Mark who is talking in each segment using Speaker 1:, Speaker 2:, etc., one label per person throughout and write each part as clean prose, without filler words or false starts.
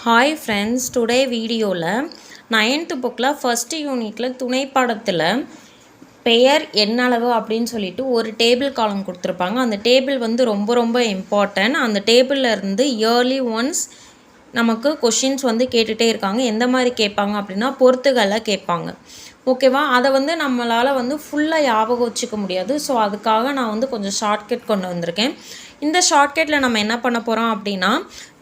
Speaker 1: Hi friends, today வீடியோவில் 9th புக்கில் first யூனிட்டில் துணை பாடத்தில் பெயர் எண்ணளவு அப்படின்னு சொல்லிட்டு ஒரு டேபிள் காலம் கொடுத்துருப்பாங்க. அந்த டேபிள் வந்து ரொம்ப இம்பார்ட்டன்ட். அந்த டேபிளில் இருந்து இயர்லி ஒன்ஸ் நமக்கு கொஷின்ஸ் வந்து கேட்டுகிட்டே இருக்காங்க. எந்த மாதிரி கேட்பாங்க அப்படின்னா பொறுத்துகளில் கேட்பாங்க. ஓகேவா? அதை வந்து நம்மளால் வந்து ஃபுல்லாக ஞாபகம் வச்சுக்க முடியாது. ஸோ அதுக்காக நான் வந்து கொஞ்சம் ஷார்ட்கட் கொண்டு வந்திருக்கேன். இந்த ஷார்ட்கட்டில் நம்ம என்ன பண்ண போகிறோம் அப்படின்னா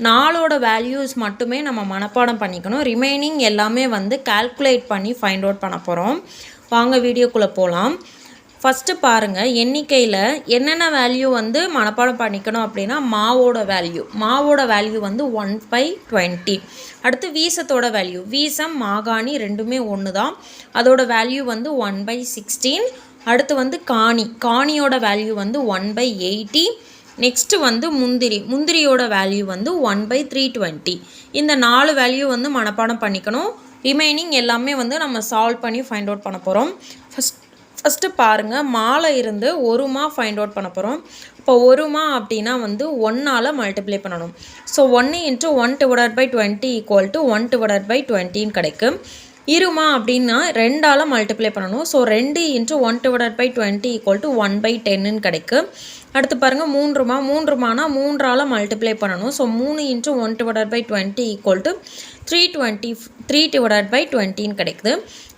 Speaker 1: நாளோட வேல்யூஸ் மட்டுமே நம்ம மனப்பாடம் பண்ணிக்கணும். ரிமைனிங் எல்லாமே வந்து கால்குலேட் பண்ணி ஃபைண்ட் அவுட் பண்ண போகிறோம். வாங்க வீடியோக்குள்ளே போகலாம். ஃபஸ்ட்டு பாருங்கள், எண்ணிக்கையில் என்னென்ன வேல்யூ வந்து மனப்பாடம் பண்ணிக்கணும் அப்படின்னா மாவோட வேல்யூ வந்து 1/20. அடுத்து வீசத்தோட வேல்யூ, வீசம் மாகாணி ரெண்டுமே ஒன்று தான். அதோட வேல்யூ வந்து 1/16. அடுத்து வந்து காணியோட வேல்யூ வந்து 1/80. நெக்ஸ்ட்டு வந்து முந்திரியோட வேல்யூ வந்து 1/320. இந்த 4 வேல்யூ வந்து மனப்பாடம் பண்ணிக்கணும். ரிமைனிங் எல்லாமே வந்து நம்ம சால்வ் பண்ணி ஃபைண்ட் அவுட் பண்ண போகிறோம். ஃபஸ்ட்டு பாருங்கள், மாலை இருந்து ஒரு மா ஃபைண்ட் அவுட் பண்ண போகிறோம். இப்போ ஒரு மா அப்படின்னா வந்து 1ஆல் மல்டிப்ளை பண்ணணும். ஸோ 1 × 1/20 = 1/20 கிடைக்கும். இருமா அப்படின்னா 2ஆல் மல்டிப்ளை பண்ணணும். ஸோ 2 × 1/20 = 1/10 கிடைக்கும். அடுத்து பாருங்கள், மூன்றுமானா 3ஆல் மல்டிப்ளை பண்ணணும். ஸோ 3 × 1/20 = 3/20 கிடைக்குது.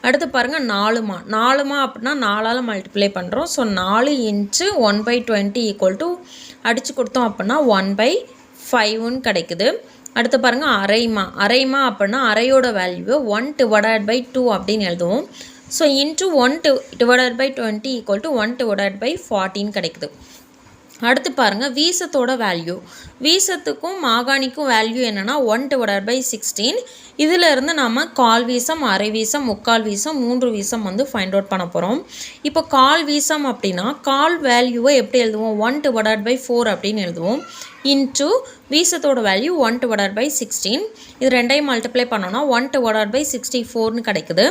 Speaker 1: அடுத்து பாருங்கள், 4மா அப்படின்னா 4ஆல் மல்டிப்ளை பண்ணுறோம். ஸோ 4 × 1/20 அடித்து கொடுத்தோம் அப்படின்னா 1/5 கிடைக்குது. அடுத்து பாருங்கள், அரைமா அப்படின்னா அரையோட வேல்யூ 1/2 அப்படின்னு எழுதுவோம். ஸோ இன்ட்டு 1/20 = 1/14 கிடைக்குது. அடுத்து பாருங்கள், வீசத்தோட வேல்யூ, வீசத்துக்கும் மாகாணிக்கும் வேல்யூ என்னென்னா 1/16. இதில் இருந்து நம்ம கால் வீசம், அரை வீசம், முக்கால் வீசம், 3 வீசம் வந்து ஃபைண்ட் அவுட் பண்ண போகிறோம். இப்போ கால் வீசம் அப்படின்னா கால் வேல்யூவை எப்படி எழுதுவோம்? 1/4 அப்படின்னு எழுதுவோம். இன்ட்டு வீசத்தோட வேல்யூ 1/16. இது ரெண்டையும் மல்டிப்ளை பண்ணோன்னா 1/64 கிடைக்குது.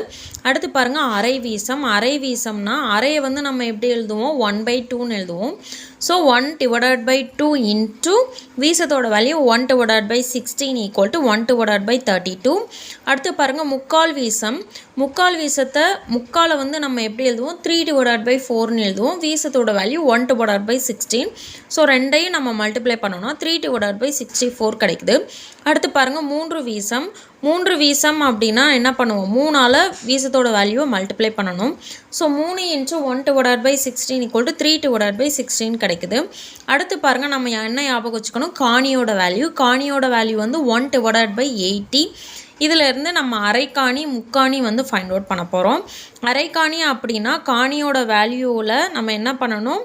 Speaker 1: அடுத்து பாருங்கள், அரை வீசம்னா அரையை வந்து நம்ம எப்படி எழுதுவோம்? 1/2 எழுதுவோம். ஸோ 1/2 இன்ட்டு வீசத்தோட வேல்யூ 1/16 = 1/32. அடுத்து பாருங்கள், முக்கால் வீசத்தை முக்காலை வந்து நம்ம எப்படி எழுதுவோம்? 3/4 எழுதுவோம். வீசத்தோட வேல்யூ 1/16. ஸோ ரெண்டையும் நம்ம மல்டிப்ளை பண்ணோம்னா 3/64 கிடைக்குது. அடுத்து பாருங்கள், மூன்று வீசம் அப்படின்னா என்ன பண்ணுவோம்? 3ஆல் வீசத்தோட வேல்யூவை மல்டிப்ளை பண்ணணும். ஸோ 3 × 1/16 = 3/16 கிடைக்குது. அடுத்து பாருங்கள், நம்ம என்ன ஞாபகம் வச்சுக்கணும்? காணியோட வேல்யூ வந்து 1/80. இதிலேருந்து நம்ம அரைக்காணி முக்காணி வந்து ஃபைண்ட் அவுட் பண்ண போகிறோம். அரைக்காணி அப்படின்னா காணியோட வேல்யூவில் நம்ம என்ன பண்ணணும்?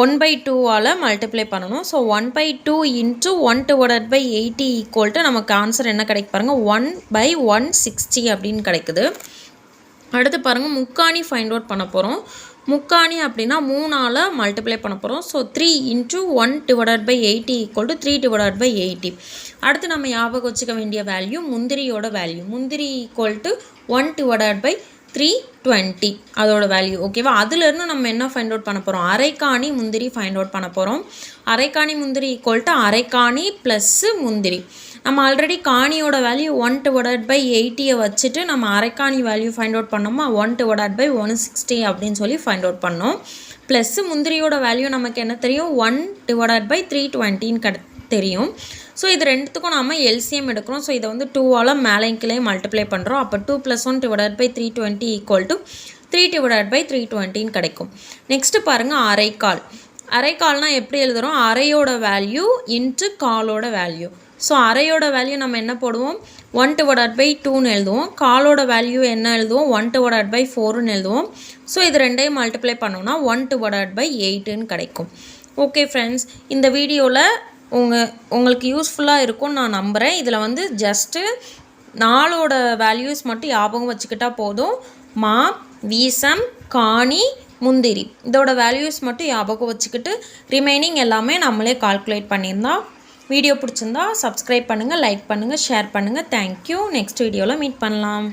Speaker 1: 1/2ஆல் மல்டிப்ளை பண்ணணும். ஸோ 1/2 × 1/80 = நமக்கு ஆன்சர் என்ன கிடைக்கு பாருங்கள்? 1/160 அப்படின்னு கிடைக்குது. அடுத்து பாருங்கள், முக்காணி ஃபைண்ட் அவுட் பண்ண போகிறோம். முக்காணி அப்படின்னா 3ஆல் மல்டிப்ளை பண்ண போகிறோம். ஸோ 3 × 1/80 = 3/80. அடுத்து நம்ம ஞாபகம் வச்சுக்க வேண்டிய வேல்யூ முந்திரியோட வேல்யூ. முந்திரி = 1/320 அதோட வேல்யூ. ஓகேவா? அதுலேருந்து நம்ம என்ன ஃபைண்ட் அவுட் பண்ண போகிறோம்? அரைக்காணி முந்திரி ஃபைண்ட் அவுட் பண்ண போகிறோம். அரைக்காணி முந்திரி = அரைக்காணி ப்ளஸ் முந்திரி. நம்ம ஆல்ரெடி காணியோட வேல்யூ 1/80 வச்சுட்டு நம்ம அரைக்காணி வேல்யூ ஃபைண்ட் அவுட் பண்ணோமா? 1/160 அப்படின்னு சொல்லி ஃபைண்ட் அவுட் பண்ணோம். ப்ளஸ் முந்திரியோட வேல்யூ நமக்கு என்ன தெரியும்? 1/320 தெரியும். ஸோ இது ரெண்டுத்துக்கும் நாம் எல்சிஎம் எடுக்கிறோம். ஸோ இதை வந்து 2ஆல் மேலே கீழே மல்டிப்ளை பண்ணுறோம். அப்போ 2 + 1/320 = 3/320 கிடைக்கும். நெக்ஸ்ட்டு பாருங்கள், அரைக்கால்னால் எப்படி எழுதுகிறோம்? அரையோட வேல்யூ இன்ட்டு காலோட வேல்யூ. ஸோ அரையோட வேல்யூ நம்ம என்ன போடுவோம்? 1/2 எழுதுவோம். காலோட வேல்யூ என்ன எழுதுவோம்? 1/4 எழுதுவோம். ஸோ இது ரெண்டையும் மல்டிப்ளை பண்ணோம்னா 1/8 கிடைக்கும். ஓகே ஃப்ரெண்ட்ஸ், இந்த வீடியோவில் உங்களுக்கு யூஸ்ஃபுல்லாக இருக்கும்னு நான் நம்புகிறேன். இதில் வந்து ஜஸ்ட்டு நாளோட வேல்யூஸ் மட்டும் ஞாபகம் வச்சுக்கிட்டா போதும். மா, வீசம், காணி, முந்திரி இதோட வேல்யூஸ் மட்டும் ஞாபகம் வச்சுக்கிட்டு ரிமைனிங் எல்லாமே நம்மளே கால்குலேட் பண்ணியிருந்தோம். வீடியோ பிடிச்சிருந்தா சப்ஸ்கிரைப் பண்ணுங்கள், லைக் பண்ணுங்கள், ஷேர் பண்ணுங்கள். தேங்க்யூ. நெக்ஸ்ட் வீடியோவில் மீட் பண்ணலாம்.